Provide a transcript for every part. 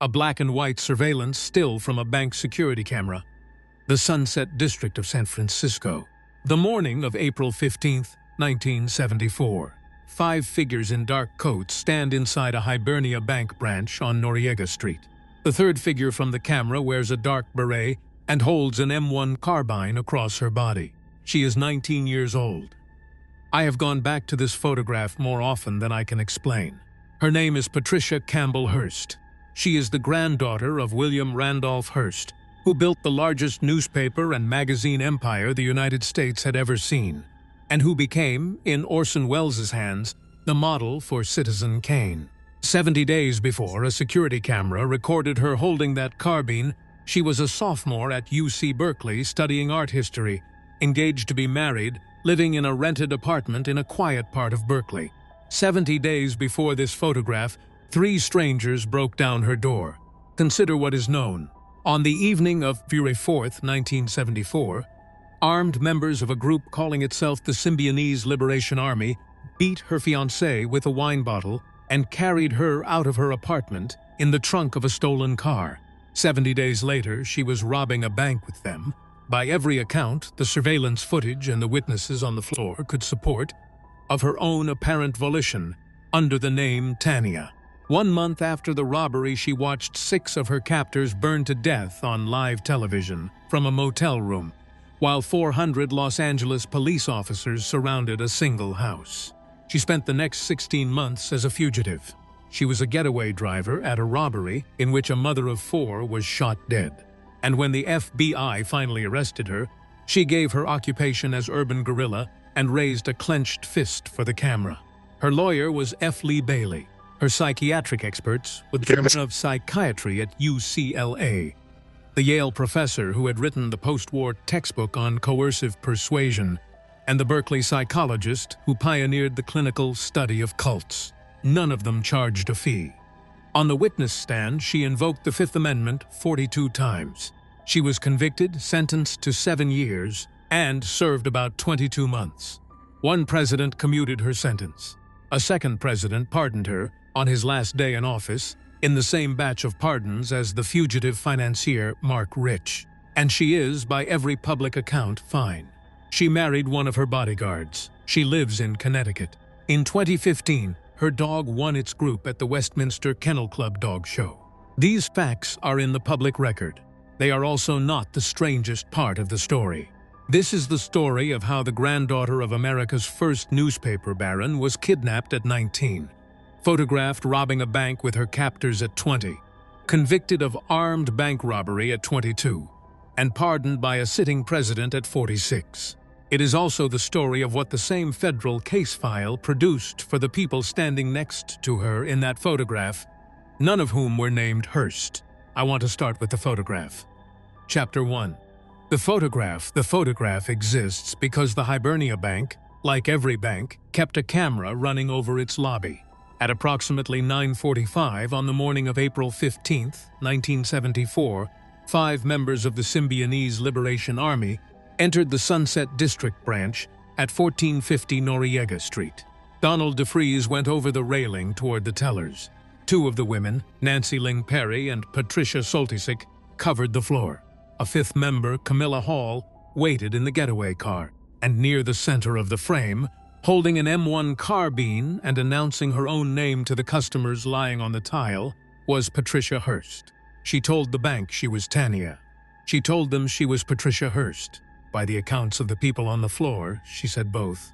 a black and white surveillance still from a bank security camera. The Sunset District of San Francisco. The morning of April 15, 1974. 5 figures in dark coats stand inside a Hibernia bank branch on Noriega Street. The third figure from the camera wears a dark beret and holds an M1 carbine across her body. She is 19 years old. I have gone back to this photograph more often than I can explain. Her name is Patricia Campbell Hearst. She is the granddaughter of William Randolph Hearst, who built the largest newspaper and magazine empire the United States had ever seen, and who became, in Orson Welles' hands, the model for Citizen Kane. 70 days before a security camera recorded her holding that carbine, she was a sophomore at UC Berkeley studying art history, engaged to be married, living in a rented apartment in a quiet part of Berkeley. 70 days before this photograph, 3 strangers broke down her door. Consider what is known. On the evening of February 4, 1974, armed members of a group calling itself the Symbionese Liberation Army beat her fiancé with a wine bottle and carried her out of her apartment in the trunk of a stolen car. 70 days later, she was robbing a bank with them. By every account, the surveillance footage and the witnesses on the floor could support, of her own apparent volition, under the name Tanya. 1 month after the robbery, she watched 6 of her captors burn to death on live television from a motel room, while 400 Los Angeles police officers surrounded a single house. She spent the next 16 months as a fugitive. She was a getaway driver at a robbery in which a mother of 4 was shot dead. And when the FBI finally arrested her, she gave her occupation as urban guerrilla and raised a clenched fist for the camera. Her lawyer was F. Lee Bailey. Her psychiatric experts were the Department of Psychiatry at UCLA, the Yale professor who had written the post-war textbook on coercive persuasion, and the Berkeley psychologist who pioneered the clinical study of cults. None of them charged a fee. On the witness stand, she invoked the Fifth Amendment 42 times. She was convicted, sentenced to 7 years, and served about 22 months. One president commuted her sentence. A second president pardoned her on his last day in office, in the same batch of pardons as the fugitive financier Mark Rich. And she is, by every public account, fine. She married one of her bodyguards. She lives in Connecticut. In 2015, her dog won its group at the Westminster Kennel Club Dog Show. These facts are in the public record. They are also not the strangest part of the story. This is the story of how the granddaughter of America's first newspaper baron was kidnapped at 19, photographed robbing a bank with her captors at 20, convicted of armed bank robbery at 22, and pardoned by a sitting president at 46. It is also the story of what the same federal case file produced for the people standing next to her in that photograph, none of whom were named Hearst. I want to start with the photograph. Chapter 1. The photograph exists because the Hibernia Bank, like every bank, kept a camera running over its lobby. At approximately 9:45 on the morning of April 15, 1974, 5 members of the Symbionese Liberation Army entered the Sunset District branch at 1450 Noriega Street. Donald DeFreeze went over the railing toward the tellers. 2 of the women, Nancy Ling Perry and Patricia Soltysik, covered the floor. A 5th member, Camilla Hall, waited in the getaway car, and near the center of the frame, holding an M1 carbine and announcing her own name to the customers lying on the tile, was Patricia Hearst. She told the bank she was Tanya. She told them she was Patricia Hearst. By the accounts of the people on the floor, she said both.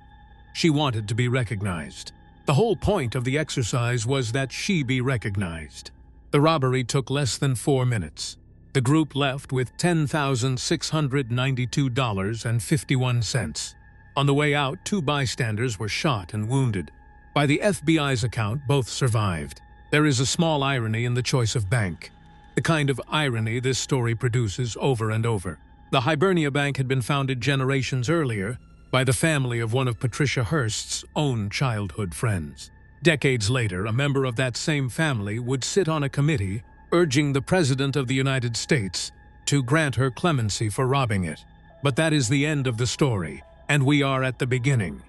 She wanted to be recognized. The whole point of the exercise was that she be recognized. The robbery took less than 4 minutes. The group left with $10,692.51. On the way out, 2 bystanders were shot and wounded. By the FBI's account, both survived. There is a small irony in the choice of bank, the kind of irony this story produces over and over. The Hibernia Bank had been founded generations earlier by the family of one of Patricia Hearst's own childhood friends. Decades later, a member of that same family would sit on a committee urging the President of the United States to grant her clemency for robbing it. But that is the end of the story, and we are at the beginning.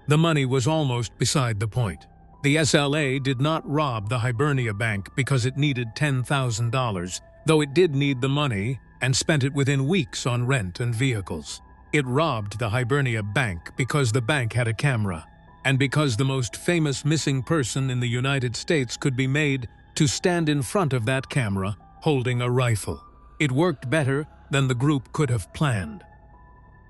The money was almost beside the point. The SLA did not rob the Hibernia Bank because it needed $10,000, though it did need the money and spent it within weeks on rent and vehicles. It robbed the Hibernia Bank because the bank had a camera, and because the most famous missing person in the United States could be made to stand in front of that camera holding a rifle. It worked better than the group could have planned.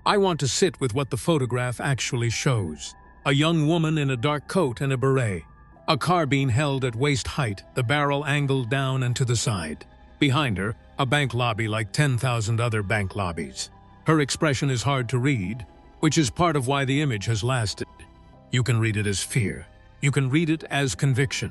I want to sit with what the photograph actually shows. A young woman in a dark coat and a beret. A carbine held at waist height, the barrel angled down and to the side. Behind her, a bank lobby like 10,000 other bank lobbies. Her expression is hard to read, which is part of why the image has lasted. You can read it as fear. You can read it as conviction.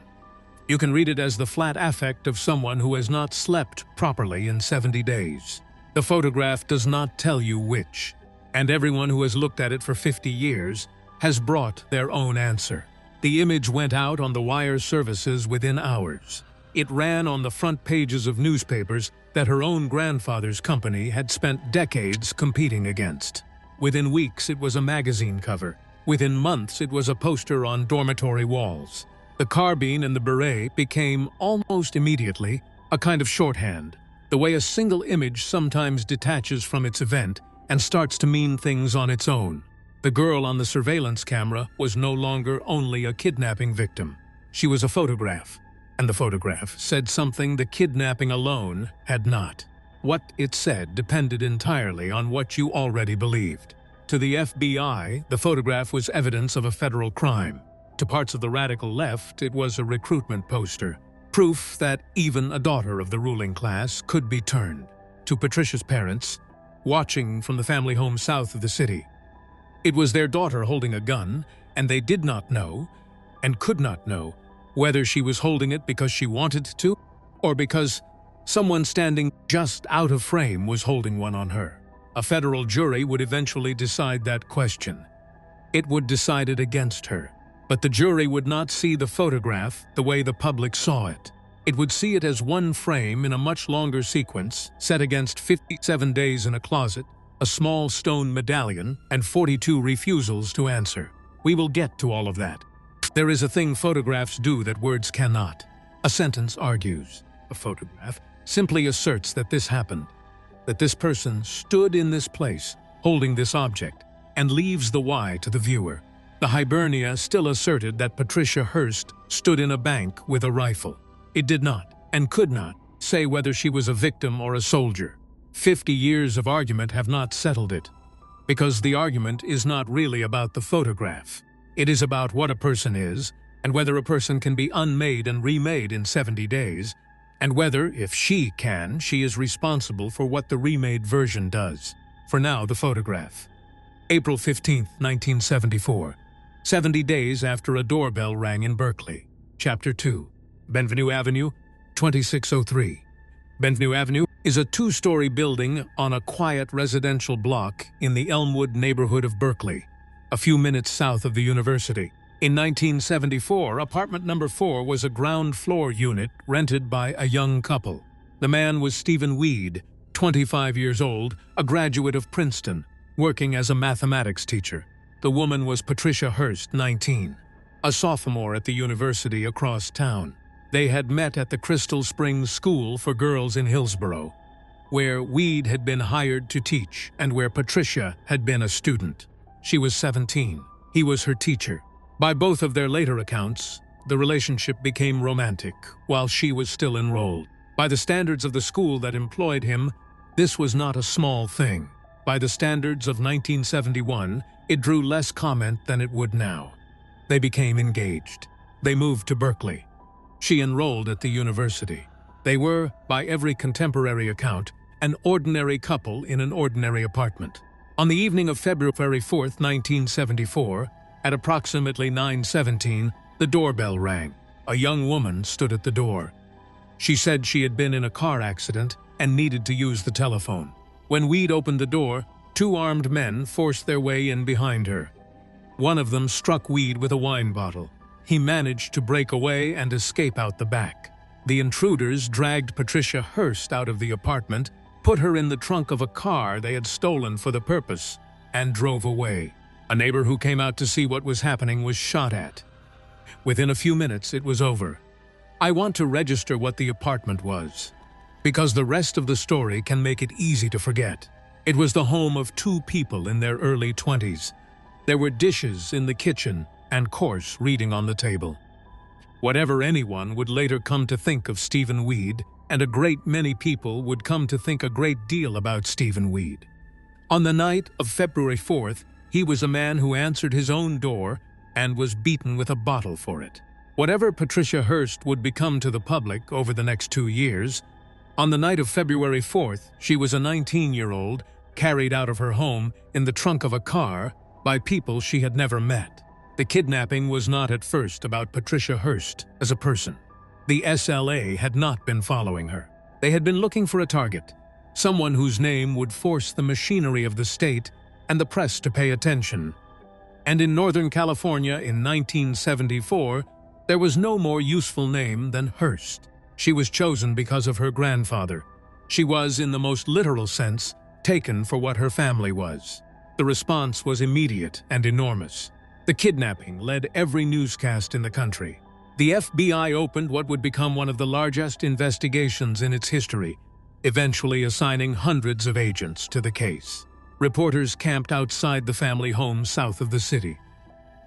You can read it as the flat affect of someone who has not slept properly in 70 days. The photograph does not tell you which, and everyone who has looked at it for 50 years has brought their own answer. The image went out on the wire services within hours. It ran on the front pages of newspapers that her own grandfather's company had spent decades competing against. Within weeks, it was a magazine cover. Within months, it was a poster on dormitory walls. The carbine and the beret became, almost immediately, a kind of shorthand, the way a single image sometimes detaches from its event and starts to mean things on its own. The girl on the surveillance camera was no longer only a kidnapping victim. She was a photograph, and the photograph said something the kidnapping alone had not. What it said depended entirely on what you already believed. To the FBI, the photograph was evidence of a federal crime. To parts of the radical left, it was a recruitment poster, proof that even a daughter of the ruling class could be turned. To Patricia's parents, watching from the family home south of the city, it was their daughter holding a gun, and they did not know, and could not know, whether she was holding it because she wanted to, or because someone standing just out of frame was holding one on her. A federal jury would eventually decide that question. It would decide it against her, but the jury would not see the photograph the way the public saw it. It would see it as one frame in a much longer sequence, set against 57 days in a closet, a small stone medallion, and 42 refusals to answer. We will get to all of that. There is a thing photographs do that words cannot. A sentence argues. A photograph simply asserts that this happened, that this person stood in this place, holding this object, and leaves the why to the viewer. The Hibernia still asserted that Patricia Hearst stood in a bank with a rifle. It did not, and could not, say whether she was a victim or a soldier. 50 years of argument have not settled it, because the argument is not really about the photograph. It is about what a person is, and whether a person can be unmade and remade in 70 days, and whether, if she can, she is responsible for what the remade version does. For now, the photograph. April 15, 1974. 70 days after a doorbell rang in Berkeley. Chapter 2. Benvenue Avenue, 2603. Benvenue Avenue is a two-story building on a quiet residential block in the Elmwood neighborhood of Berkeley, a few minutes south of the university. In 1974, apartment number 4 was a ground-floor unit rented by a young couple. The man was Stephen Weed, 25 years old, a graduate of Princeton, working as a mathematics teacher. The woman was Patricia Hearst, 19, a sophomore at the university across town. They had met at the Crystal Springs School for Girls in Hillsborough, where Weed had been hired to teach and where Patricia had been a student. She was 17. He was her teacher. By both of their later accounts, the relationship became romantic while she was still enrolled. By the standards of the school that employed him, this was not a small thing. By the standards of 1971, it drew less comment than it would now. They became engaged. They moved to Berkeley. She enrolled at the university. They were, by every contemporary account, an ordinary couple in an ordinary apartment. On the evening of February 4, 1974, at approximately 9:17, the doorbell rang. A young woman stood at the door. She said she had been in a car accident and needed to use the telephone. When Weed opened the door, 2 armed men forced their way in behind her. One of them struck Weed with a wine bottle. He managed to break away and escape out the back. The intruders dragged Patricia Hearst out of the apartment, put her in the trunk of a car they had stolen for the purpose, and drove away. A neighbor who came out to see what was happening was shot at. Within a few minutes, it was over. I want to register what the apartment was, because the rest of the story can make it easy to forget. It was the home of two people in their early 20s. There were dishes in the kitchen and coarse reading on the table. Whatever anyone would later come to think of Stephen Weed, and a great many people would come to think a great deal about Stephen Weed. On the night of February 4th, he was a man who answered his own door and was beaten with a bottle for it. Whatever Patricia Hearst would become to the public over the next 2 years, on the night of February 4th, she was a 19-year-old carried out of her home in the trunk of a car by people she had never met. The kidnapping was not at first about Patricia Hearst as a person. The SLA had not been following her. They had been looking for a target, someone whose name would force the machinery of the state and the press to pay attention. And in Northern California in 1974, there was no more useful name than Hearst. She was chosen because of her grandfather. She was, in the most literal sense, taken for what her family was. The response was immediate and enormous. The kidnapping led every newscast in the country. The FBI opened what would become one of the largest investigations in its history, eventually assigning hundreds of agents to the case. Reporters camped outside the family home south of the city.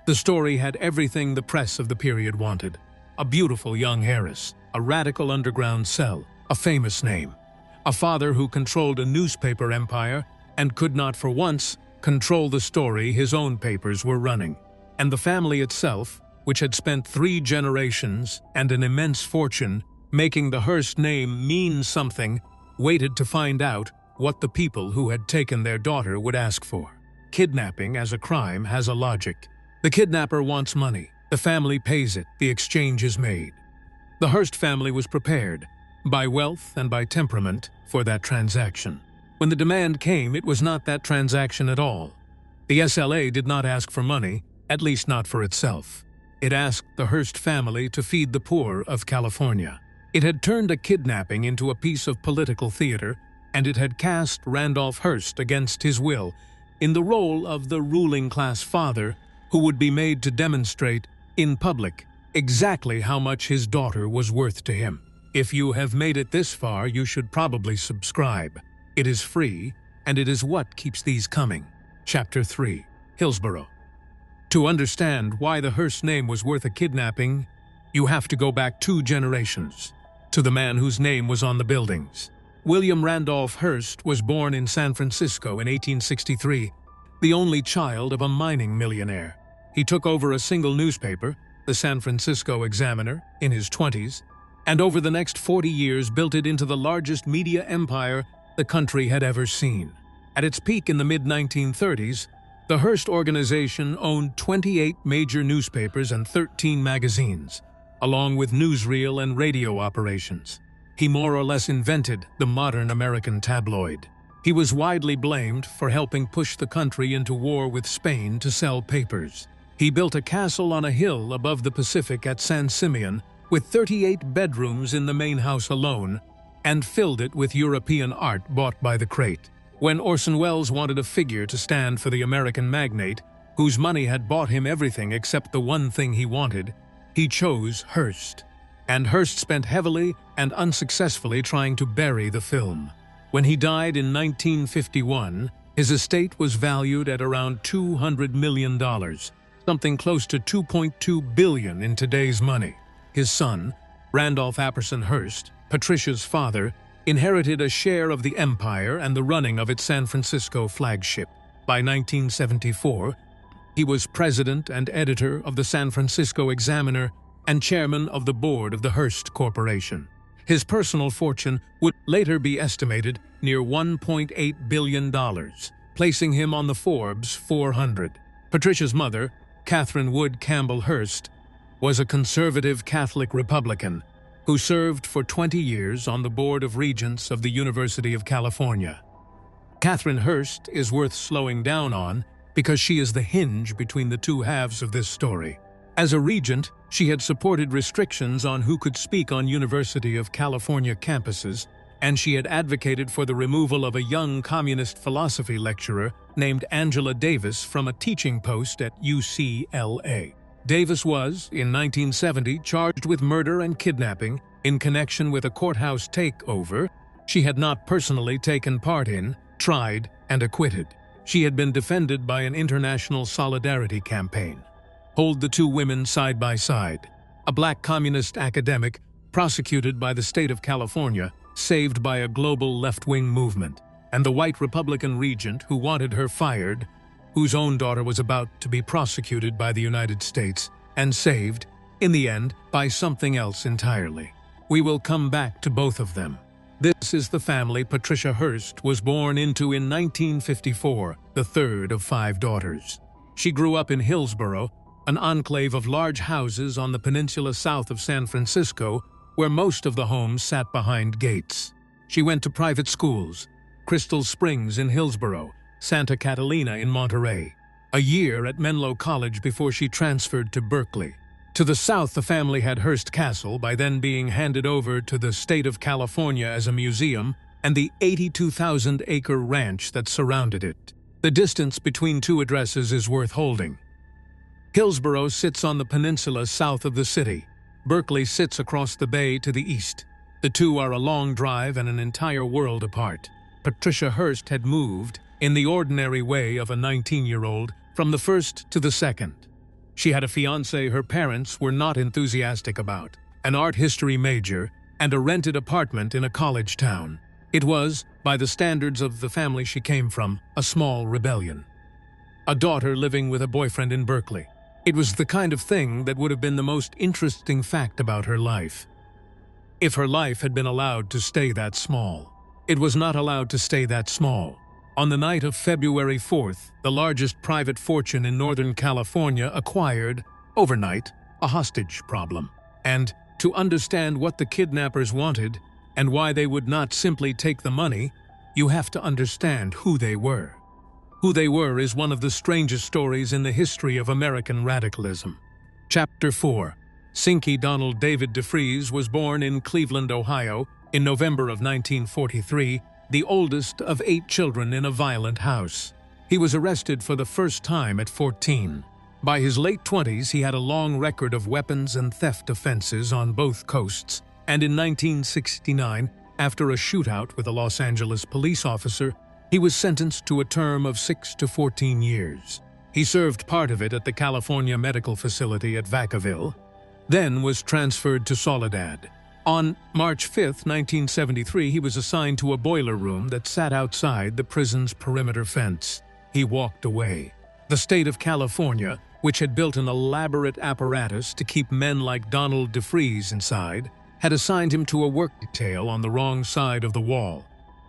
The story had everything the press of the period wanted. A beautiful young heiress, a radical underground cell, a famous name, a father who controlled a newspaper empire and could not for once control the story his own papers were running. And the family itself, which had spent 3 generations and an immense fortune making the Hearst name mean something, waited to find out what the people who had taken their daughter would ask for. Kidnapping as a crime has a logic. The kidnapper wants money. The family pays it. The exchange is made. The Hearst family was prepared, by wealth and by temperament, for that transaction. When the demand came, it was not that transaction at all. The SLA did not ask for money, at least not for itself. It asked the Hearst family to feed the poor of California. It had turned a kidnapping into a piece of political theater, and it had cast Randolph Hearst against his will in the role of the ruling class father who would be made to demonstrate, in public, exactly how much his daughter was worth to him. If you have made it this far, you should probably subscribe. It is free, and it is what keeps these coming. Chapter 3. Hillsborough. To understand why the Hearst name was worth a kidnapping, you have to go back 2 generations, to the man whose name was on the buildings. William Randolph Hearst was born in San Francisco in 1863, the only child of a mining millionaire. He took over a single newspaper, the San Francisco Examiner, in his 20s, and over the next 40 years built it into the largest media empire the country had ever seen. At its peak in the mid-1930s, the Hearst organization owned 28 major newspapers and 13 magazines, along with newsreel and radio operations. He more or less invented the modern American tabloid. He was widely blamed for helping push the country into war with Spain to sell papers. He built a castle on a hill above the Pacific at San Simeon with 38 bedrooms in the main house alone, and filled it with European art bought by the crate. When Orson Welles wanted a figure to stand for the American magnate, whose money had bought him everything except the one thing he wanted, he chose Hearst. And Hearst spent heavily and unsuccessfully trying to bury the film. When he died in 1951, his estate was valued at around $200 million, something close to $2.2 billion in today's money. His son, Randolph Apperson Hearst, Patricia's father, inherited a share of the empire and the running of its San Francisco flagship. By 1974, he was president and editor of the San Francisco Examiner and chairman of the board of the Hearst Corporation. His personal fortune would later be estimated near $1.8 billion, placing him on the Forbes 400. Patricia's mother, Catherine Wood Campbell Hearst, was a conservative Catholic Republican who served for 20 years on the Board of Regents of the University of California. Catherine Hearst is worth slowing down on because she is the hinge between the 2 halves of this story. As a regent, she had supported restrictions on who could speak on University of California campuses, and she had advocated for the removal of a young communist philosophy lecturer named Angela Davis from a teaching post at UCLA. Davis was, in 1970, charged with murder and kidnapping in connection with a courthouse takeover she had not personally taken part in, tried, and acquitted. She had been defended by an international solidarity campaign. Hold the two women side by side. A black communist academic prosecuted by the state of California, saved by a global left-wing movement, and the white Republican regent who wanted her fired, whose own daughter was about to be prosecuted by the United States and saved, in the end, by something else entirely. We will come back to both of them. This is the family Patricia Hearst was born into in 1954, the third of 5 daughters. She grew up in Hillsborough, an enclave of large houses on the peninsula south of San Francisco, where most of the homes sat behind gates. She went to private schools, Crystal Springs in Hillsborough, Santa Catalina in Monterey, a year at Menlo College before she transferred to Berkeley. To the south, the family had Hearst Castle, by then being handed over to the state of California as a museum, and the 82,000-acre ranch that surrounded it. The distance between two addresses is worth holding. Hillsborough sits on the peninsula south of the city. Berkeley sits across the bay to the east. The two are a long drive and an entire world apart. Patricia Hearst had moved, in the ordinary way of a 19-year-old, from the first to the second. She had a fiancé her parents were not enthusiastic about, an art history major, and a rented apartment in a college town. It was, by the standards of the family she came from, a small rebellion. A daughter living with a boyfriend in Berkeley. It was the kind of thing that would have been the most interesting fact about her life, if her life had been allowed to stay that small. It was not allowed to stay that small. On the night of February 4th, the largest private fortune in Northern California acquired, overnight, a hostage problem. And, to understand what the kidnappers wanted, and why they would not simply take the money, you have to understand who they were. Who they were is one of the strangest stories in the history of American radicalism. Chapter 4. Sinky Donald David DeFries was born in Cleveland, Ohio, in November of 1943, the oldest of 8 children in a violent house. He was arrested for the first time at 14. By his late 20s, he had a long record of weapons and theft offenses on both coasts, and in 1969, after a shootout with a Los Angeles police officer, he was sentenced to a term of 6 to 14 years. He served part of it at the California Medical Facility at Vacaville, then was transferred to Soledad. On March 5, 1973, he was assigned to a boiler room that sat outside the prison's perimeter fence. He walked away. The state of California, which had built an elaborate apparatus to keep men like Donald DeFries inside, had assigned him to a work detail on the wrong side of the wall,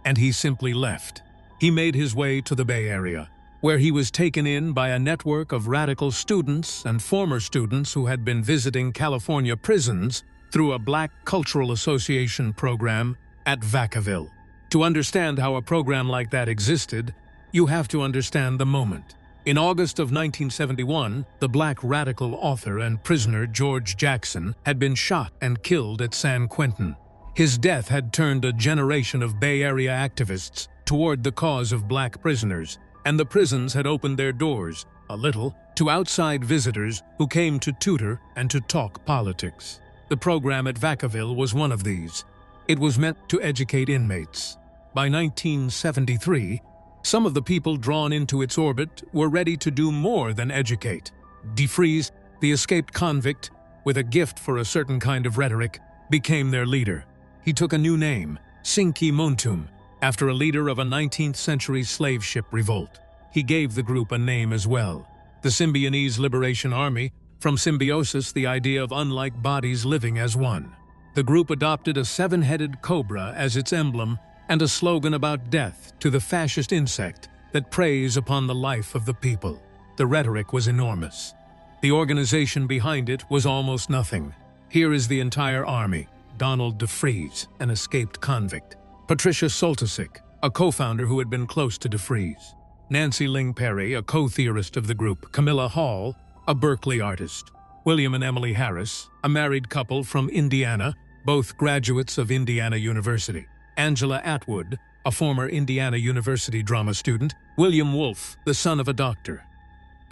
and he simply left. He made his way to the Bay Area, where he was taken in by a network of radical students and former students who had been visiting California prisons through a Black Cultural Association program at Vacaville. To understand how a program like that existed, you have to understand the moment. In August of 1971, the black radical author and prisoner George Jackson had been shot and killed at San Quentin. His death had turned a generation of Bay Area activists toward the cause of black prisoners, and the prisons had opened their doors, a little, to outside visitors who came to tutor and to talk politics. The program at Vacaville was one of these. It was meant to educate inmates. By 1973, some of the people drawn into its orbit were ready to do more than educate. DeFries, the escaped convict, with a gift for a certain kind of rhetoric, became their leader. He took a new name, Sinky Montum, after a leader of a 19th-century slave ship revolt. He gave the group a name as well, the Symbionese Liberation Army, from symbiosis, the idea of unlike bodies living as one. The group adopted a 7-headed cobra as its emblem and a slogan about death to the fascist insect that preys upon the life of the people. The rhetoric was enormous. The organization behind it was almost nothing. Here is the entire army: Donald DeFries, an escaped convict; Patricia Soltysik, a co-founder who had been close to DeFries; Nancy Ling Perry, a co-theorist of the group; Camilla Hall, a Berkeley artist; William and Emily Heiress, a married couple from Indiana, both graduates of Indiana University; Angela Atwood, a former Indiana University drama student; William Wolfe, the son of a doctor.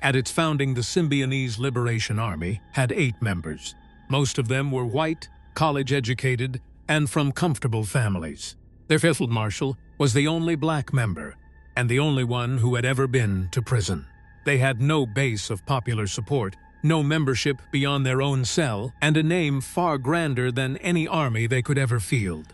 At its founding, the Symbionese Liberation Army had 8 members. Most of them were white, college-educated, and from comfortable families. Their field marshal was the only black member, and the only one who had ever been to prison. They had no base of popular support, no membership beyond their own cell, and a name far grander than any army they could ever field.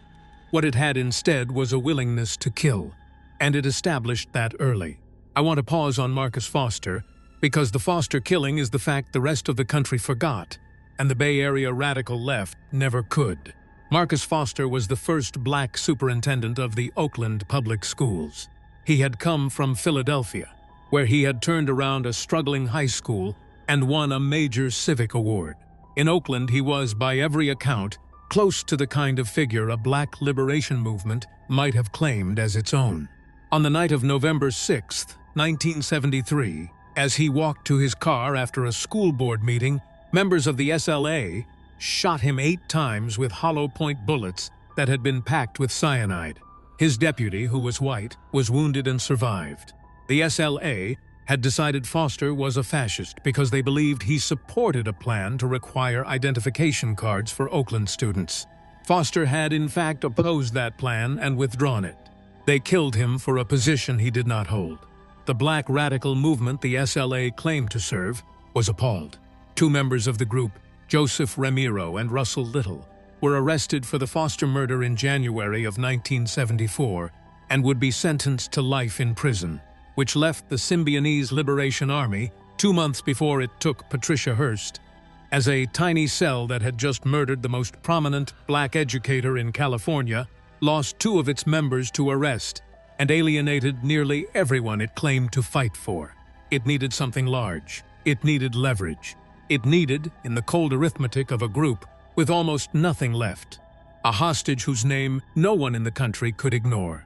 What it had instead was a willingness to kill, and it established that early. I want to pause on Marcus Foster, because the Foster killing is the fact the rest of the country forgot, and the Bay Area radical left never could. Marcus Foster was the first black superintendent of the Oakland public schools. He had come from Philadelphia, where he had turned around a struggling high school and won a major civic award. In Oakland, he was, by every account, close to the kind of figure a black liberation movement might have claimed as its own. On the night of November 6, 1973, as he walked to his car after a school board meeting, members of the SLA shot him 8 times with hollow point bullets that had been packed with cyanide. His deputy, who was white, was wounded and survived. The SLA had decided Foster was a fascist because they believed he supported a plan to require identification cards for Oakland students. Foster had in fact opposed that plan and withdrawn it. They killed him for a position he did not hold. The black radical movement the SLA claimed to serve was appalled. 2 members of the group, Joseph Ramiro and Russell Little, were arrested for the Foster murder in January of 1974 and would be sentenced to life in prison, which left the Symbionese Liberation Army, 2 months before it took Patty Hearst, as a tiny cell that had just murdered the most prominent black educator in California, lost 2 of its members to arrest, and alienated nearly everyone it claimed to fight for. It needed something large. It needed leverage. It needed, in the cold arithmetic of a group with almost nothing left, a hostage whose name no one in the country could ignore.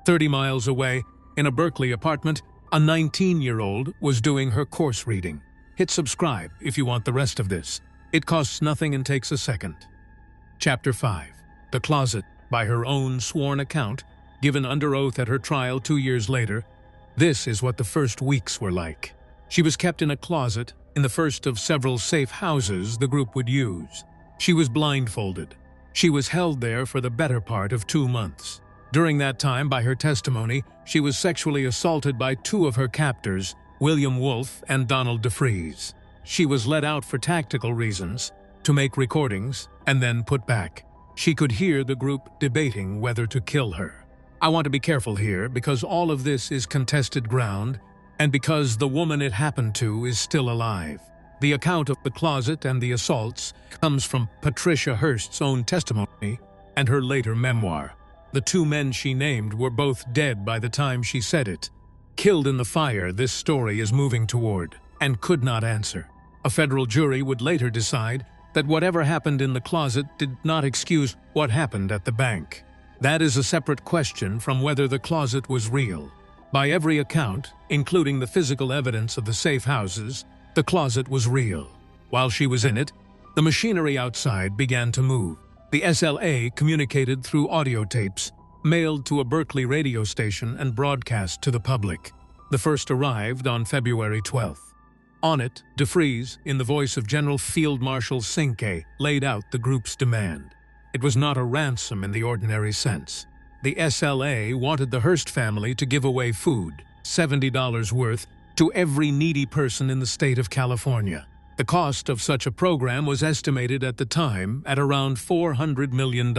30 miles away, in a Berkeley apartment, a 19-year-old was doing her course reading. Hit subscribe if you want the rest of this. It costs nothing and takes a second. Chapter 5. The Closet. By her own sworn account, given under oath at her trial 2 years later, this is what the first weeks were like. She was kept in a closet in the first of several safe houses the group would use. She was blindfolded. She was held there for the better part of 2 months. During that time, by her testimony, she was sexually assaulted by 2 of her captors, William Wolfe and Donald DeFries. She was let out for tactical reasons, to make recordings, and then put back. She could hear the group debating whether to kill her. I want to be careful here because all of this is contested ground, and because the woman it happened to is still alive. The account of the closet and the assaults comes from Patty Hearst's own testimony and her later memoir. The 2 men she named were both dead by the time she said it. Killed in the fire this story is moving toward, and could not answer. A federal jury would later decide that whatever happened in the closet did not excuse what happened at the bank. That is a separate question from whether the closet was real. By every account, including the physical evidence of the safe houses, the closet was real. While she was in it, the machinery outside began to move. The SLA communicated through audio tapes, mailed to a Berkeley radio station and broadcast to the public. The first arrived on February 12th. On it, DeFries, in the voice of General Field Marshal Cinque, laid out the group's demand. It was not a ransom in the ordinary sense. The SLA wanted the Hearst family to give away food, $70 worth, to every needy person in the state of California. The cost of such a program was estimated at the time at around $400 million.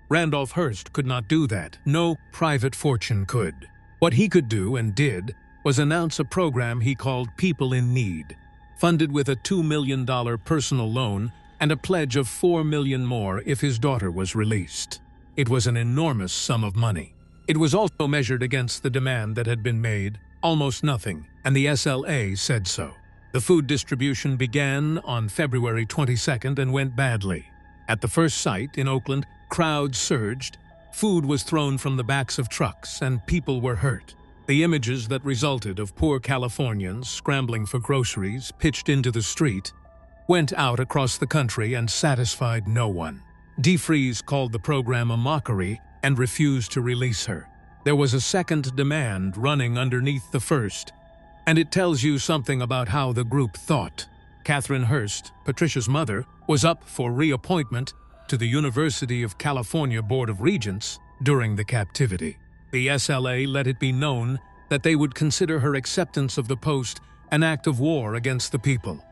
Randolph Hearst could not do that. No private fortune could. What he could do, and did, was announce a program he called People in Need, funded with a $2 million personal loan and a pledge of $4 million more if his daughter was released. It was an enormous sum of money. It was also measured against the demand that had been made, almost nothing, and the SLA said so. The food distribution began on February 22nd and went badly. At the first site in Oakland, crowds surged, food was thrown from the backs of trucks, and people were hurt. The images that resulted of poor Californians scrambling for groceries pitched into the street went out across the country and satisfied no one. DeFries called the program a mockery and refused to release her. There was a second demand running underneath the first. And it tells you something about how the group thought. Catherine Hearst, Patricia's mother, was up for reappointment to the University of California Board of Regents during the captivity. The SLA let it be known that they would consider her acceptance of the post an act of war against the people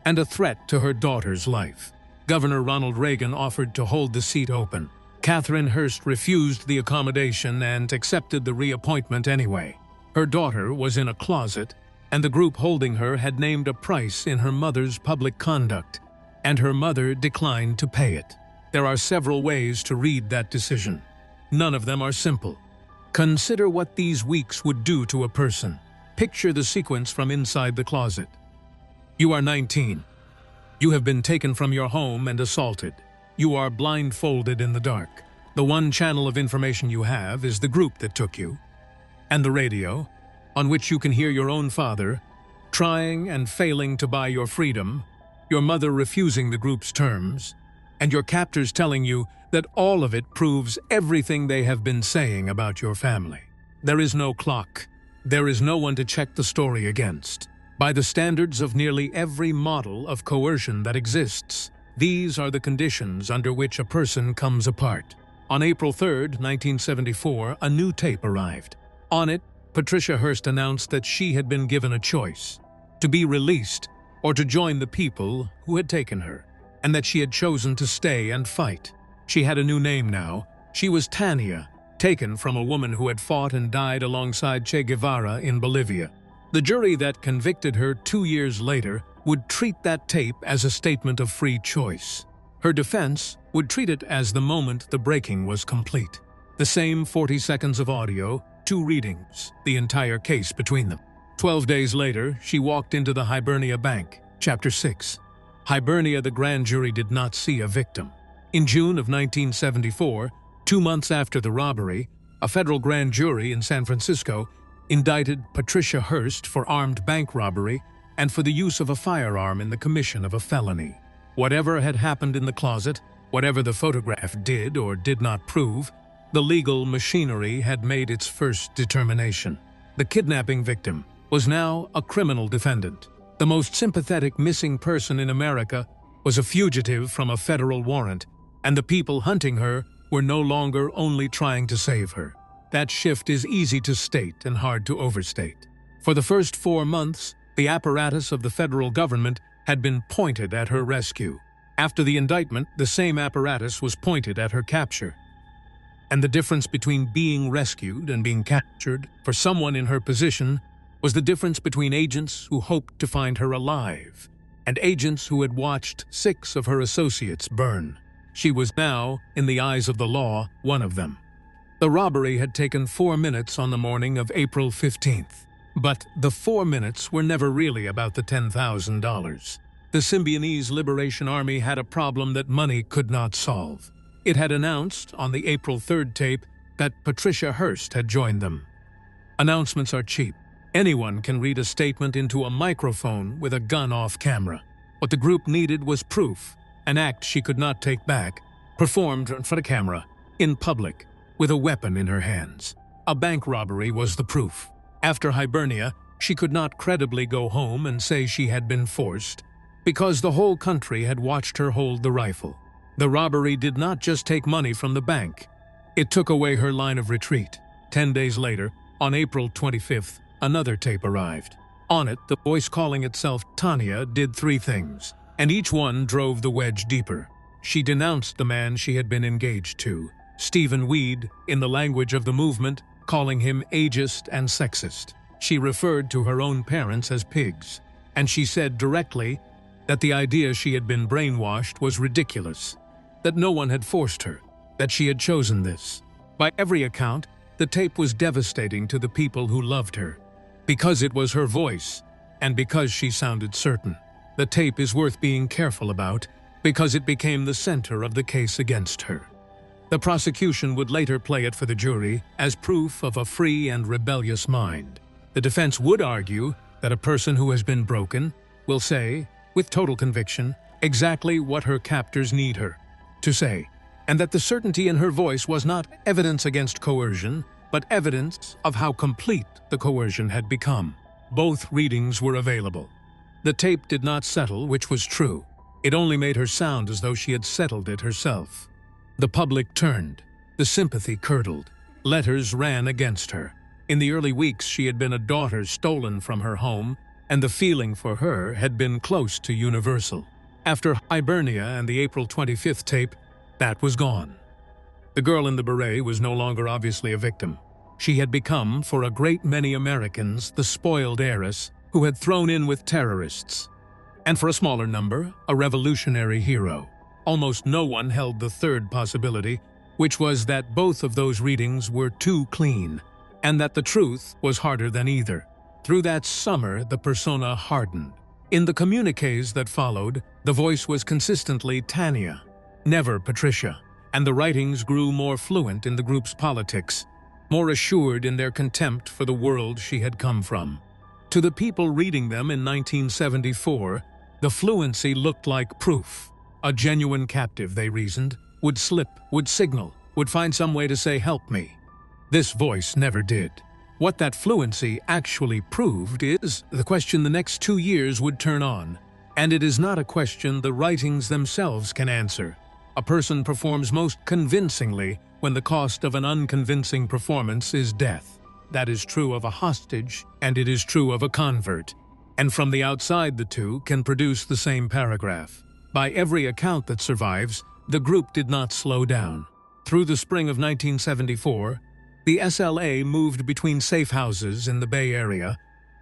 and a threat to her daughter's life. Governor Ronald Reagan offered to hold the seat open. Catherine Hearst refused the accommodation and accepted the reappointment anyway. Her daughter was in a closet, and the group holding her had named a price in her mother's public conduct, and her mother declined to pay it. There are several ways to read that decision. None of them are simple. Consider what these weeks would do to a person. Picture the sequence from inside the closet. You are 19. You have been taken from your home and assaulted. You are blindfolded in the dark. The one channel of information you have is the group that took you, and the radio, on which you can hear your own father trying and failing to buy your freedom, your mother refusing the group's terms, and your captors telling you that all of it proves everything they have been saying about your family. There is no clock. There is no one to check the story against. By the standards of nearly every model of coercion that exists, these are the conditions under which a person comes apart. On April 3, 1974, a new tape arrived. On it, Patricia Hearst announced that she had been given a choice: to be released or to join the people who had taken her, and that she had chosen to stay and fight. She had a new name now. She was Tania, taken from a woman who had fought and died alongside Che Guevara in Bolivia. The jury that convicted her 2 years later would treat that tape as a statement of free choice. Her defense would treat it as the moment the breaking was complete. The same 40 seconds of audio, 2 readings, the entire case between them. 12 days later, she walked into the Hibernia Bank, Chapter 6. Hibernia, the grand jury did not see a victim. In June of 1974, 2 months after the robbery, a federal grand jury in San Francisco indicted Patricia Hearst for armed bank robbery and for the use of a firearm in the commission of a felony. Whatever had happened in the closet, whatever the photograph did or did not prove, the legal machinery had made its first determination. The kidnapping victim was now a criminal defendant. The most sympathetic missing person in America was a fugitive from a federal warrant, and the people hunting her were no longer only trying to save her. That shift is easy to state and hard to overstate. For the first 4 months, the apparatus of the federal government had been pointed at her rescue. After the indictment, the same apparatus was pointed at her capture. And the difference between being rescued and being captured for someone in her position was the difference between agents who hoped to find her alive and agents who had watched 6 of her associates burn. She was now, in the eyes of the law, one of them. The robbery had taken 4 minutes on the morning of April 15th. But the 4 minutes were never really about the $10,000. The Symbionese Liberation Army had a problem that money could not solve. It had announced on the April 3rd tape that Patricia Hearst had joined them. Announcements are cheap. Anyone can read a statement into a microphone with a gun off camera. What the group needed was proof, an act she could not take back, performed in front of camera, in public, with a weapon in her hands. A bank robbery was the proof. After Hibernia, she could not credibly go home and say she had been forced, because the whole country had watched her hold the rifle. The robbery did not just take money from the bank. It took away her line of retreat. 10 days later, on April 25th, another tape arrived. On it, the voice calling itself Tania did 3 things, and each one drove the wedge deeper. She denounced the man she had been engaged to, Stephen Weed, in the language of the movement, calling him ageist and sexist. She referred to her own parents as pigs, and she said directly that the idea she had been brainwashed was ridiculous, that no one had forced her, that she had chosen this. By every account, the tape was devastating to the people who loved her, because it was her voice, and because she sounded certain. The tape is worth being careful about, because it became the center of the case against her. The prosecution would later play it for the jury as proof of a free and rebellious mind. The defense would argue that a person who has been broken will say, with total conviction, exactly what her captors need her to say, and that the certainty in her voice was not evidence against coercion, but evidence of how complete the coercion had become. Both readings were available. The tape did not settle, which was true. It only made her sound as though she had settled it herself. The public turned. The sympathy curdled. Letters ran against her. In the early weeks, she had been a daughter stolen from her home, and the feeling for her had been close to universal. After Hibernia and the April 25th tape, that was gone. The girl in the beret was no longer obviously a victim. She had become, for a great many Americans, the spoiled heiress who had thrown in with terrorists. And for a smaller number, a revolutionary hero. Almost no one held the third possibility, which was that both of those readings were too clean, and that the truth was harder than either. Through that summer, the persona hardened. In the communiques that followed, the voice was consistently Tanya, never Patricia, and the writings grew more fluent in the group's politics, more assured in their contempt for the world she had come from. To the people reading them in 1974, the fluency looked like proof. A genuine captive, they reasoned, would slip, would signal, would find some way to say, "Help me." This voice never did. What that fluency actually proved is the question the next 2 years would turn on, and it is not a question the writings themselves can answer. A person performs most convincingly when the cost of an unconvincing performance is death. That is true of a hostage, and it is true of a convert. And from the outside, the two can produce the same paragraph. By every account that survives, the group did not slow down. Through the spring of 1974, the SLA moved between safe houses in the Bay Area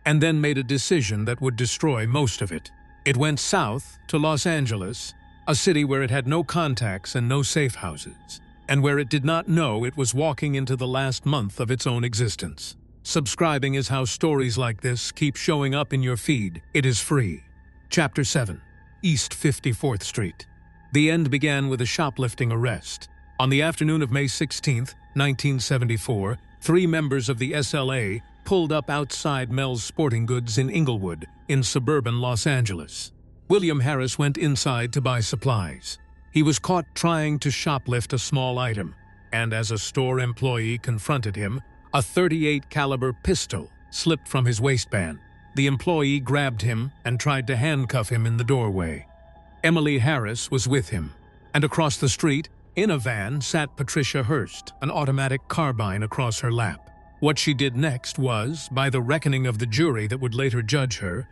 and then made a decision that would destroy most of it. It went south to Los Angeles, a city where it had no contacts and no safe houses, and where it did not know it was walking into the last month of its own existence. Subscribing is how stories like this keep showing up in your feed. It is free. Chapter 7. East 54th Street. The end began with a shoplifting arrest. On the afternoon of May 16, 1974, 3 members of the SLA pulled up outside Mel's Sporting Goods in Inglewood, in suburban Los Angeles. William Heiress went inside to buy supplies. He was caught trying to shoplift a small item, and as a store employee confronted him, a .38 caliber pistol slipped from his waistband. The employee grabbed him and tried to handcuff him in the doorway. Emily Heiress was with him, and across the street, in a van, sat Patricia Hearst, an automatic carbine across her lap. What she did next was, by the reckoning of the jury that would later judge her,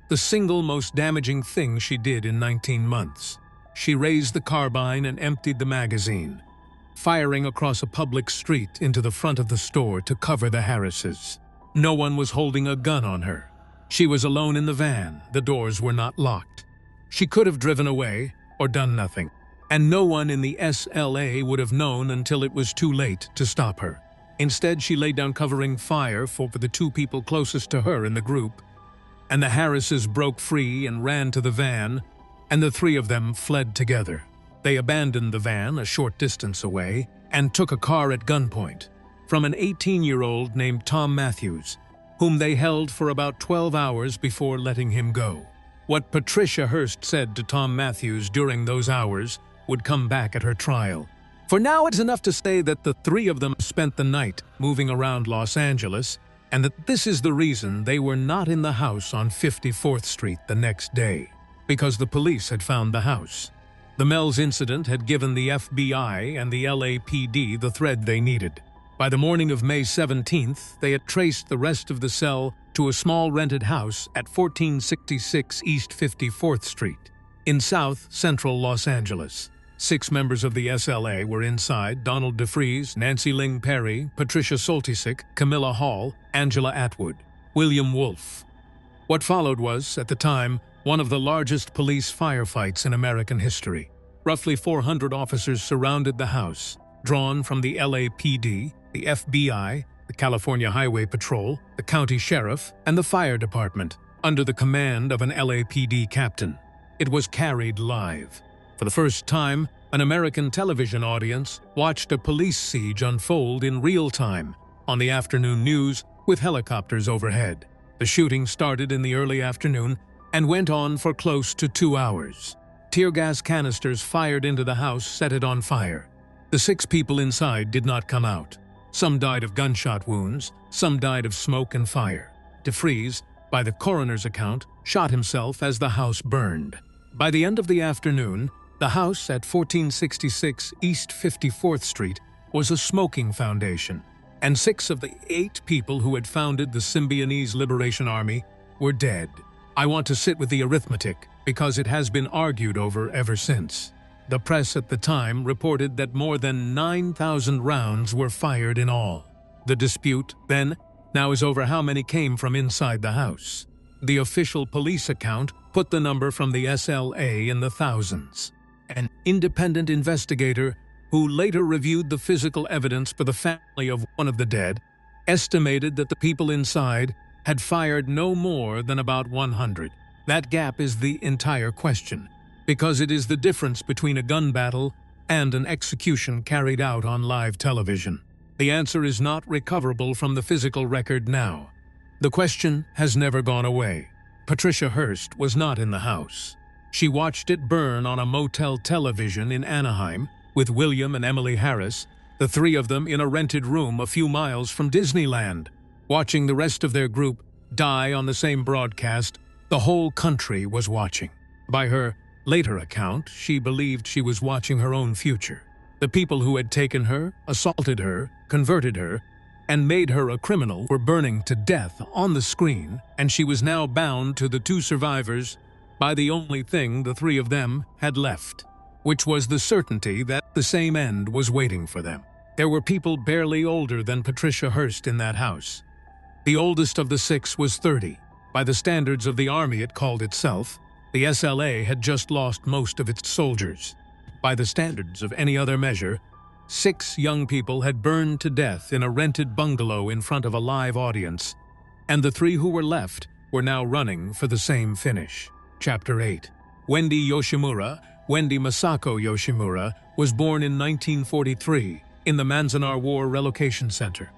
the single most damaging thing she did in 19 months. She raised the carbine and emptied the magazine, firing across a public street into the front of the store to cover the Harrises. No one was holding a gun on her. She was alone in the van. The doors were not locked. She could have driven away or done nothing, and no one in the SLA would have known until it was too late to stop her. Instead, she laid down covering fire for the 2 people closest to her in the group, and the Harrises broke free and ran to the van, and the 3 of them fled together. They abandoned the van a short distance away and took a car at gunpoint from an 18-year-old named Tom Matthews, whom they held for about 12 hours before letting him go. What Patricia Hearst said to Tom Matthews during those hours would come back at her trial. For now, it's enough to say that the 3 of them spent the night moving around Los Angeles, and that this is the reason they were not in the house on 54th Street the next day, because the police had found the house. The Mel's incident had given the FBI and the LAPD the thread they needed. By the morning of May 17th, they had traced the rest of the cell to a small rented house at 1466 East 54th Street, in South Central Los Angeles. 6 members of the SLA were inside: Donald DeFries, Nancy Ling Perry, Patricia Soltysik, Camilla Hall, Angela Atwood, William Wolfe. What followed was, at the time, one of the largest police firefights in American history. Roughly 400 officers surrounded the house, drawn from the LAPD, the FBI, the California Highway Patrol, the county sheriff, and the fire department, under the command of an LAPD captain. It was carried live. For the first time, an American television audience watched a police siege unfold in real time on the afternoon news with helicopters overhead. The shooting started in the early afternoon and went on for close to 2 hours. Tear gas canisters fired into the house set it on fire. The 6 people inside did not come out. Some died of gunshot wounds, some died of smoke and fire. DeFries, by the coroner's account, shot himself as the house burned. By the end of the afternoon, the house at 1466 East 54th Street was a smoking foundation, and 6 of the 8 people who had founded the Symbionese Liberation Army were dead. I want to sit with the arithmetic because it has been argued over ever since. The press at the time reported that more than 9,000 rounds were fired in all. The dispute, then, now is over how many came from inside the house. The official police account put the number from the SLA in the thousands. An independent investigator, who later reviewed the physical evidence for the family of one of the dead, estimated that the people inside had fired no more than about 100. That gap is the entire question, because it is the difference between a gun battle and an execution carried out on live television. The answer is not recoverable from the physical record now. The question has never gone away. Patricia Hearst was not in the house. She watched it burn on a motel television in Anaheim with William and Emily Heiress, the 3 of them in a rented room a few miles from Disneyland, watching the rest of their group die on the same broadcast the whole country was watching. By her later account, she believed she was watching her own future. The people who had taken her, assaulted her, converted her, and made her a criminal were burning to death on the screen, and she was now bound to the 2 survivors by the only thing the 3 of them had left, which was the certainty that the same end was waiting for them. There were people barely older than Patricia Hearst in that house. The oldest of the 6 was 30. By the standards of the army it called itself, the SLA had just lost most of its soldiers. By the standards of any other measure, 6 young people had burned to death in a rented bungalow in front of a live audience, and the 3 who were left were now running for the same finish. Chapter 8. Wendy Masako Yoshimura, was born in 1943 in the Manzanar War Relocation Center,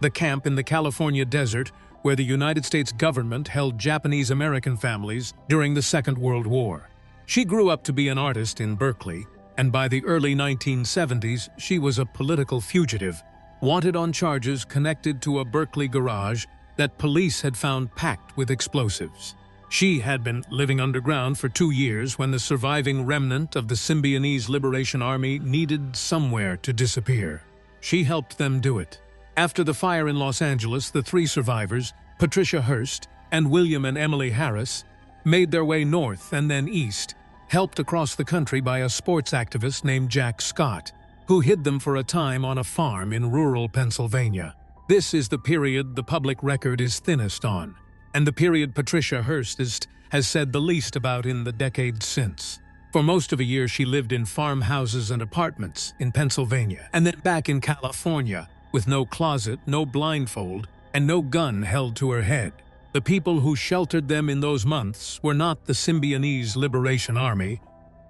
the camp in the California desert where the United States government held Japanese-American families during the Second World War. She grew up to be an artist in Berkeley, and by the early 1970s she was a political fugitive, wanted on charges connected to a Berkeley garage that police had found packed with explosives. She had been living underground for 2 years when the surviving remnant of the Symbionese Liberation Army needed somewhere to disappear. She helped them do it. After the fire in Los Angeles, the 3 survivors, Patricia Hearst and William and Emily Heiress, made their way north and then east, helped across the country by a sports activist named Jack Scott, who hid them for a time on a farm in rural Pennsylvania. This is the period the public record is thinnest on, and the period Patricia Hearst has said the least about in the decades since. For most of a year she lived in farmhouses and apartments in Pennsylvania, and then back in California, with no closet, no blindfold, and no gun held to her head. The people who sheltered them in those months were not the Symbionese Liberation Army,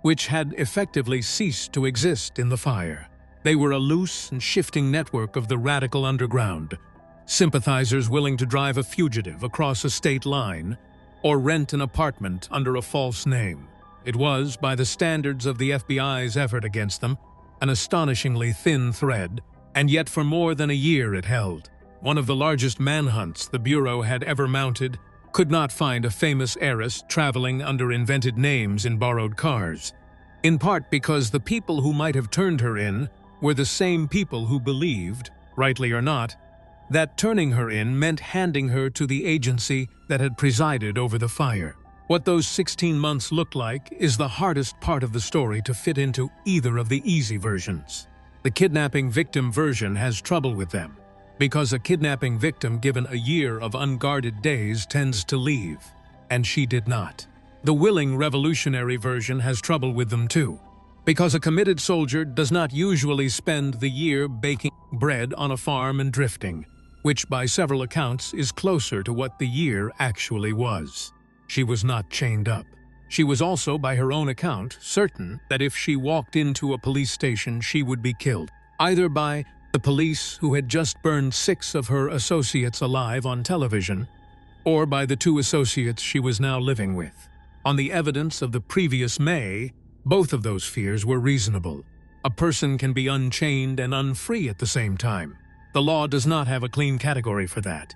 which had effectively ceased to exist in the fire. They were a loose and shifting network of the radical underground, sympathizers willing to drive a fugitive across a state line or rent an apartment under a false name. It was, by the standards of the FBI's effort against them, an astonishingly thin thread, and yet for more than a year it held. One of the largest manhunts the Bureau had ever mounted could not find a famous heiress traveling under invented names in borrowed cars, in part because the people who might have turned her in were the same people who believed, rightly or not, that turning her in meant handing her to the agency that had presided over the fire. What those 16 months looked like is the hardest part of the story to fit into either of the easy versions. The kidnapping victim version has trouble with them, because a kidnapping victim given a year of unguarded days tends to leave, and she did not. The willing revolutionary version has trouble with them too, because a committed soldier does not usually spend the year baking bread on a farm and drifting, which by several accounts is closer to what the year actually was. She was not chained up. She was also, by her own account, certain that if she walked into a police station she would be killed, either by the police who had just burned 6 of her associates alive on television, or by the 2 associates she was now living with. On the evidence of the previous May, both of those fears were reasonable. A person can be unchained and unfree at the same time. The law does not have a clean category for that.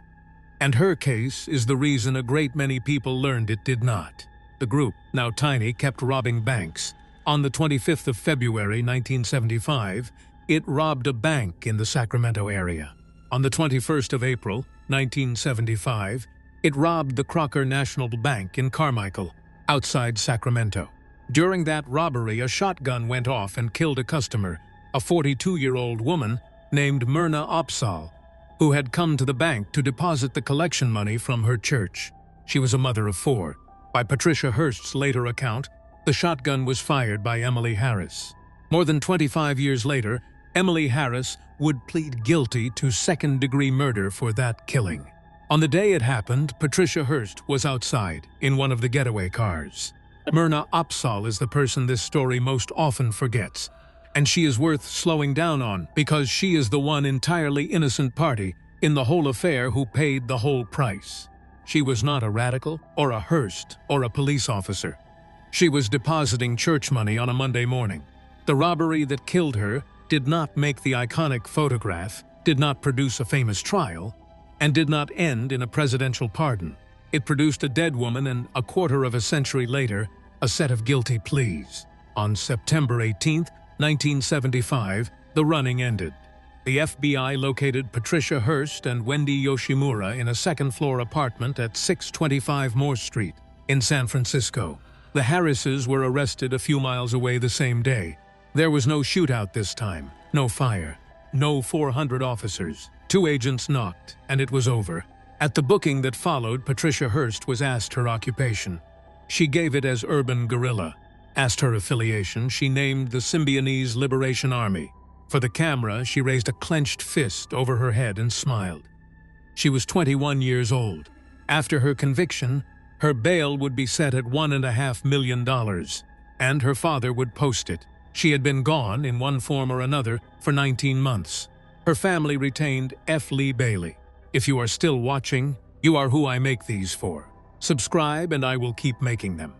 And her case is the reason a great many people learned it did not. The group, now tiny, kept robbing banks. On the 25th of February 1975, it robbed a bank in the Sacramento area. On the 21st of April 1975, it robbed the Crocker National Bank in Carmichael, outside Sacramento. During that robbery, a shotgun went off and killed a customer, a 42-year-old woman named Myrna Opsahl, who had come to the bank to deposit the collection money from her church. She was a mother of 4. By Patricia Hearst's later account, the shotgun was fired by Emily Heiress. More than 25 years later, Emily Heiress would plead guilty to second-degree murder for that killing. On the day it happened, Patricia Hearst was outside in one of the getaway cars. Myrna Opsahl is the person this story most often forgets, and she is worth slowing down on because she is the one entirely innocent party in the whole affair who paid the whole price. She was not a radical or a Hearst or a police officer. She was depositing church money on a Monday morning. The robbery that killed her did not make the iconic photograph, did not produce a famous trial, and did not end in a presidential pardon. It produced a dead woman and, a quarter of a century later, a set of guilty pleas. On September 18, 1975, the running ended. The FBI located Patricia Hearst and Wendy Yoshimura in a second-floor apartment at 625 Moore Street in San Francisco. The Harrises were arrested a few miles away the same day. There was no shootout this time, no fire, no 400 officers. 2 agents knocked, and it was over. At the booking that followed, Patricia Hearst was asked her occupation. She gave it as urban guerrilla. Asked her affiliation, she named the Symbionese Liberation Army. For the camera, she raised a clenched fist over her head and smiled. She was 21 years old. After her conviction, her bail would be set at $1.5 million, and her father would post it. She had been gone, in one form or another, for 19 months. Her family retained F. Lee Bailey. If you are still watching, you are who I make these for. Subscribe and I will keep making them.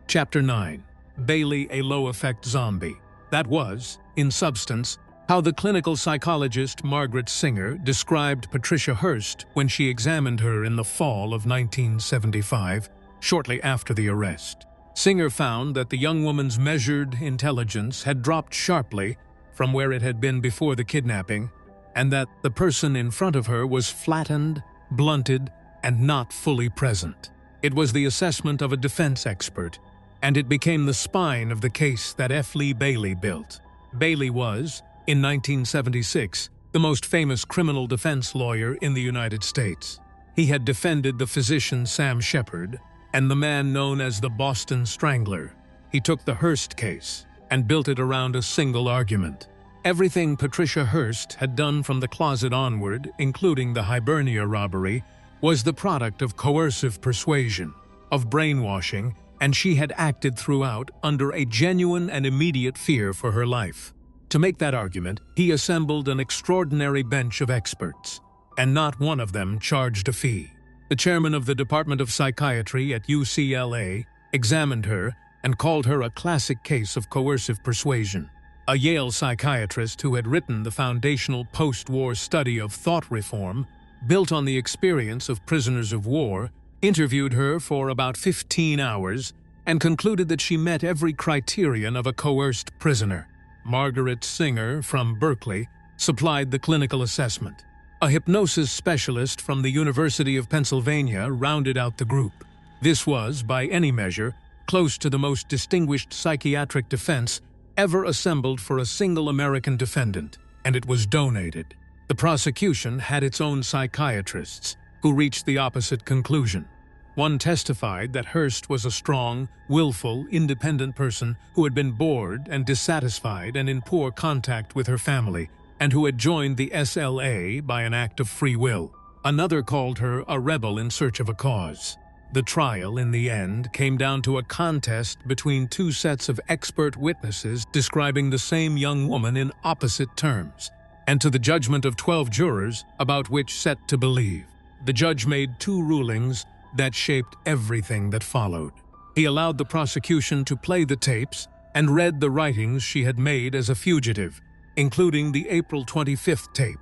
Chapter 9. Bailey, a low-effect zombie. That was, in substance, how the clinical psychologist Margaret Singer described Patricia Hearst when she examined her in the fall of 1975, shortly after the arrest. Singer found that the young woman's measured intelligence had dropped sharply from where it had been before the kidnapping, and that the person in front of her was flattened, blunted, and not fully present. It was the assessment of a defense expert, and it became the spine of the case that F. Lee Bailey built. Bailey was, in 1976, the most famous criminal defense lawyer in the United States. He had defended the physician Sam Shepard and the man known as the Boston Strangler. He took the Hearst case and built it around a single argument. Everything Patricia Hearst had done from the closet onward, including the Hibernia robbery, was the product of coercive persuasion, of brainwashing, and she had acted throughout under a genuine and immediate fear for her life. To make that argument, he assembled an extraordinary bench of experts, and not one of them charged a fee. The chairman of the Department of Psychiatry at UCLA examined her and called her a classic case of coercive persuasion. A Yale psychiatrist who had written the foundational post-war study of thought reform, built on the experience of prisoners of war, interviewed her for about 15 hours and concluded that she met every criterion of a coerced prisoner. Margaret Singer from Berkeley supplied the clinical assessment. A hypnosis specialist from the University of Pennsylvania rounded out the group. This was, by any measure, close to the most distinguished psychiatric defense ever assembled for a single American defendant, and it was donated. The prosecution had its own psychiatrists, who reached the opposite conclusion. One testified that Hearst was a strong, willful, independent person who had been bored and dissatisfied and in poor contact with her family, and who had joined the SLA by an act of free will. Another called her a rebel in search of a cause. The trial, in the end, came down to a contest between 2 sets of expert witnesses describing the same young woman in opposite terms, and to the judgment of 12 jurors about which set to believe. The judge made 2 rulings that shaped everything that followed. He allowed the prosecution to play the tapes and read the writings she had made as a fugitive, including the April 25th tape,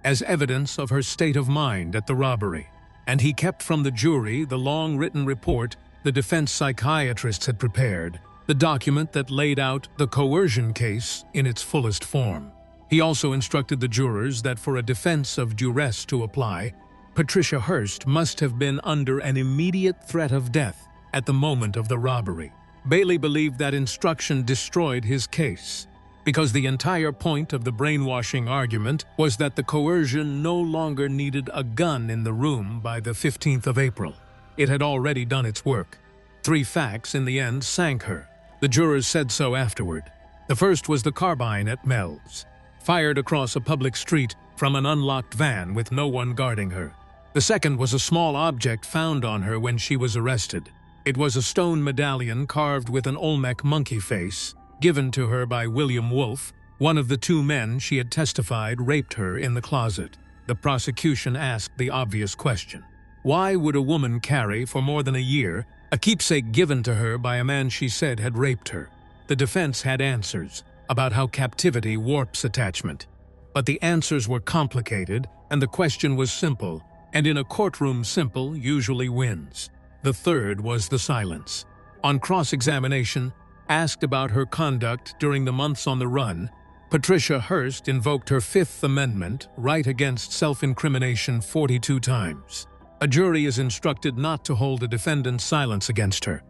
as evidence of her state of mind at the robbery. and he kept from the jury the long written report the defense psychiatrists had prepared, the document that laid out the coercion case in its fullest form. He also instructed the jurors that for a defense of duress to apply, Patricia Hearst must have been under an immediate threat of death at the moment of the robbery. Bailey believed that instruction destroyed his case, because the entire point of the brainwashing argument was that the coercion no longer needed a gun in the room by the 15th of April. It had already done its work. 3 facts in the end sank her. The jurors said so afterward. The first was the carbine at Mel's, fired across a public street from an unlocked van with no one guarding her. The second was a small object found on her when she was arrested. It was a stone medallion carved with an Olmec monkey face, given to her by William Wolfe, one of the 2 men she had testified raped her in the closet. The prosecution asked the obvious question: why would a woman carry for more than a year a keepsake given to her by a man she said had raped her? The defense had answers about how captivity warps attachment. But the answers were complicated, and the question was simple, and in a courtroom simple usually wins. The third was the silence. On cross-examination, asked about her conduct during the months on the run, Patricia Hearst invoked her Fifth Amendment right against self-incrimination 42 times. A jury is instructed not to hold a defendant's silence against her.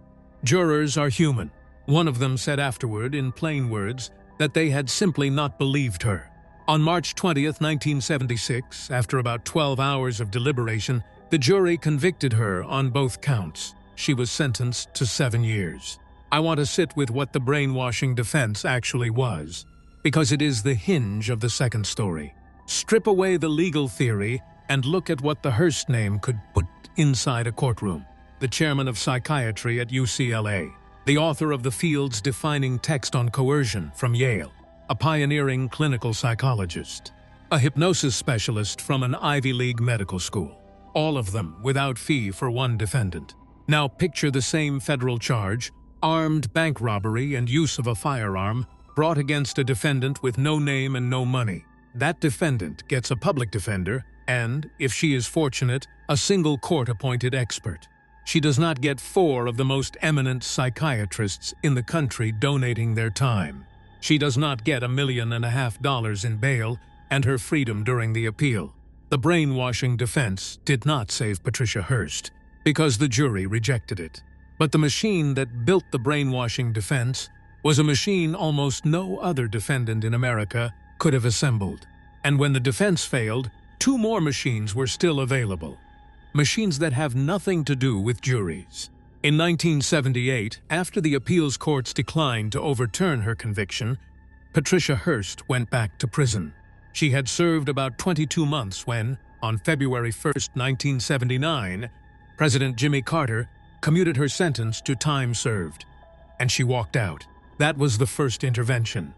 Jurors are human. One of them said afterward, in plain words, that they had simply not believed her. On March 20th, 1976, after about 12 hours of deliberation, the jury convicted her on both counts. She was sentenced to 7 years. I want to sit with what the brainwashing defense actually was, because it is the hinge of the second story. Strip away the legal theory and look at what the Hearst name could put inside a courtroom. The chairman of psychiatry at UCLA, the author of the field's defining text on coercion from Yale, a pioneering clinical psychologist, a hypnosis specialist from an Ivy League medical school. All of them without fee for one defendant. Now picture the same federal charge, armed bank robbery and use of a firearm, brought against a defendant with no name and no money. That defendant gets a public defender and, if she is fortunate, a single court-appointed expert. She does not get 4 of the most eminent psychiatrists in the country donating their time. She does not get $1.5 million in bail and her freedom during the appeal. The brainwashing defense did not save Patricia Hearst, because the jury rejected it. But the machine that built the brainwashing defense was a machine almost no other defendant in America could have assembled. And when the defense failed, 2 more machines were still available. Machines that have nothing to do with juries. In 1978, after the appeals courts declined to overturn her conviction, Patricia Hearst went back to prison. She had served about 22 months when, on February 1, 1979, President Jimmy Carter commuted her sentence to time served, and she walked out. That was the first intervention.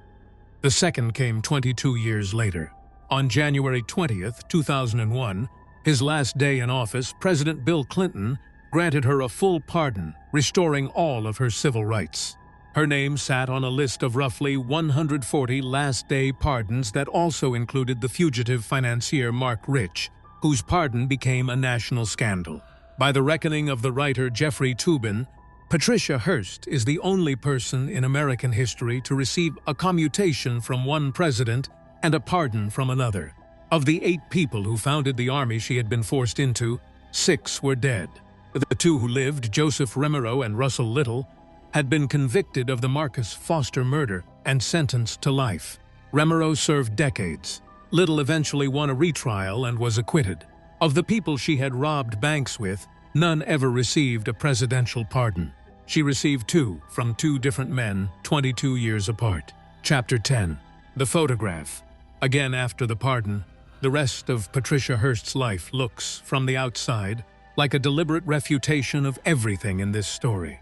The second came 22 years later. On January 20, 2001, his last day in office, President Bill Clinton granted her a full pardon, restoring all of her civil rights. Her name sat on a list of roughly 140 last-day pardons that also included the fugitive financier Mark Rich, whose pardon became a national scandal. By the reckoning of the writer Jeffrey Toobin, Patricia Hearst is the only person in American history to receive a commutation from one president and a pardon from another. Of the 8 people who founded the army she had been forced into, 6 were dead. The 2 who lived, Joseph Remerow and Russell Little, had been convicted of the Marcus Foster murder and sentenced to life. Remerow served decades. Little eventually won a retrial and was acquitted. Of the people she had robbed banks with, none ever received a presidential pardon. She received 2 from 2 different men, 22 years apart. Chapter 10. The Photograph. Again after the pardon, the rest of Patricia Hearst's life looks, from the outside, like a deliberate refutation of everything in this story.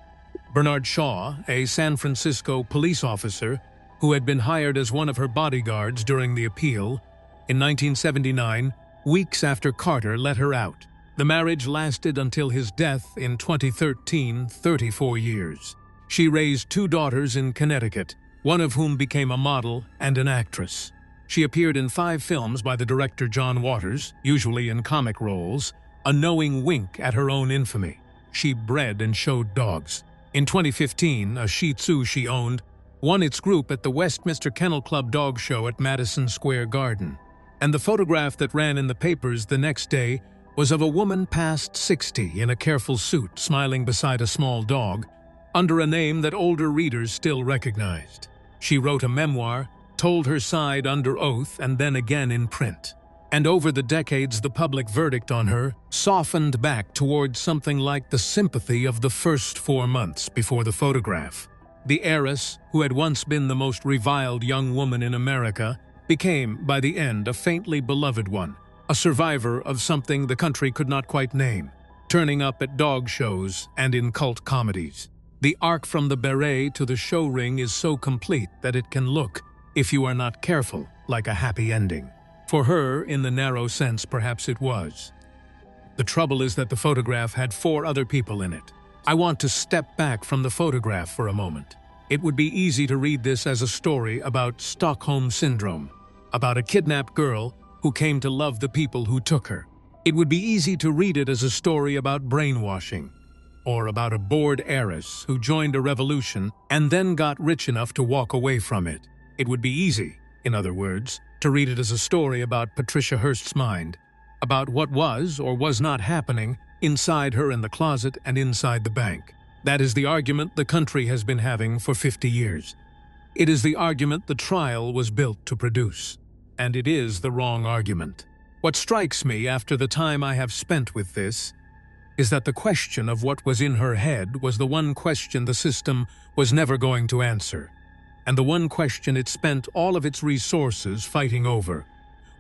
Bernard Shaw, a San Francisco police officer who had been hired as one of her bodyguards during the appeal, in 1979, weeks after Carter let her out. The marriage lasted until his death in 2013, 34 years. She raised 2 daughters in Connecticut, one of whom became a model and an actress. She appeared in 5 films by the director John Waters, usually in comic roles, a knowing wink at her own infamy. She bred and showed dogs. In 2015, a Shih Tzu she owned won its group at the Westminster Kennel Club Dog Show at Madison Square Garden. And the photograph that ran in the papers the next day was of a woman past 60 in a careful suit smiling beside a small dog, under a name that older readers still recognized. She wrote a memoir, told her side under oath and then again in print. And over the decades, the public verdict on her softened back towards something like the sympathy of the first 4 months before the photograph. The heiress, who had once been the most reviled young woman in America, became, by the end, a faintly beloved one, a survivor of something the country could not quite name, turning up at dog shows and in cult comedies. The arc from the beret to the show ring is so complete that it can look, if you are not careful, like a happy ending. For her, in the narrow sense, perhaps it was. The trouble is that the photograph had 4 other people in it. I want to step back from the photograph for a moment. It would be easy to read this as a story about Stockholm Syndrome, about a kidnapped girl who came to love the people who took her. It would be easy to read it as a story about brainwashing, or about a bored heiress who joined a revolution and then got rich enough to walk away from it. It would be easy, in other words, to read it as a story about Patricia Hearst's mind, about what was or was not happening inside her in the closet and inside the bank. That is the argument the country has been having for 50 years. It is the argument the trial was built to produce. And it is the wrong argument. What strikes me after the time I have spent with this is that the question of what was in her head was the one question the system was never going to answer, and the one question it spent all of its resources fighting over,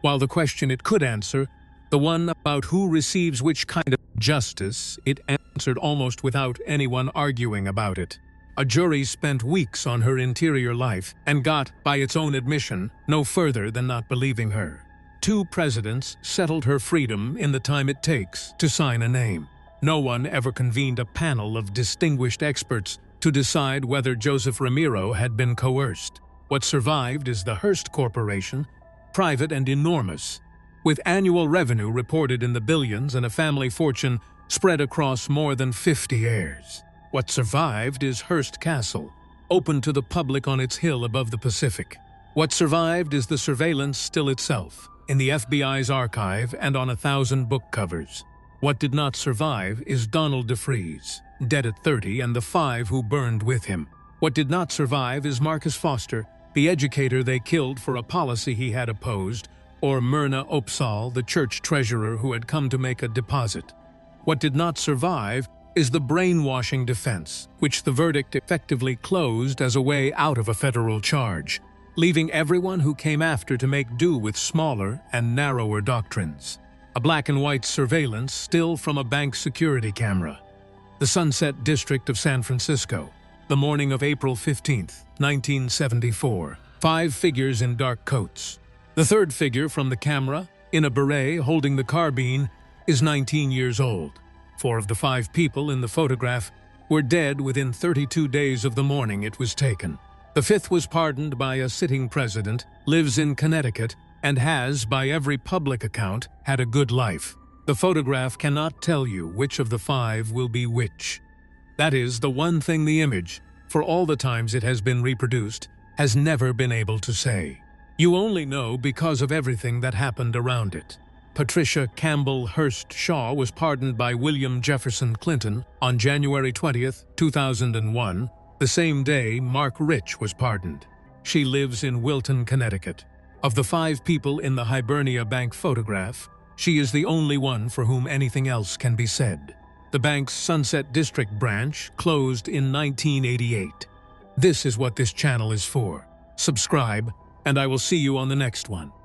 while the question it could answer, the one about who receives which kind of justice, it answered almost without anyone arguing about it. A jury spent weeks on her interior life and got, by its own admission, no further than not believing her. 2 presidents settled her freedom in the time it takes to sign a name. No one ever convened a panel of distinguished experts to decide whether Joseph Ramiro had been coerced. What survived is the Hearst Corporation, private and enormous, with annual revenue reported in the billions and a family fortune spread across more than 50 heirs. What survived is Hearst Castle, open to the public on its hill above the Pacific. What survived is the surveillance still itself, in the FBI's archive and on 1,000 book covers. What did not survive is Donald DeFreeze, dead at 30, and the 5 who burned with him. What did not survive is Marcus Foster, the educator they killed for a policy he had opposed, or Myrna Opsahl, the church treasurer who had come to make a deposit. What did not survive is the brainwashing defense, which the verdict effectively closed as a way out of a federal charge, leaving everyone who came after to make do with smaller and narrower doctrines. A black and white surveillance still from a bank security camera. The Sunset District of San Francisco, the morning of April 15, 1974. 5 figures in dark coats. The third figure from the camera, in a beret holding the carbine, is 19 years old. 4 of the 5 people in the photograph were dead within 32 days of the morning it was taken. The 5th was pardoned by a sitting president, lives in Connecticut, and has, by every public account, had a good life. The photograph cannot tell you which of the 5 will be which. That is the one thing the image, for all the times it has been reproduced, has never been able to say. You only know because of everything that happened around it. Patricia Campbell Hearst Shaw was pardoned by William Jefferson Clinton on January 20, 2001, the same day Mark Rich was pardoned. She lives in Wilton, Connecticut. Of the 5 people in the Hibernia Bank photograph, she is the only one for whom anything else can be said. The bank's Sunset District branch closed in 1988. This is what this channel is for. Subscribe, and I will see you on the next one.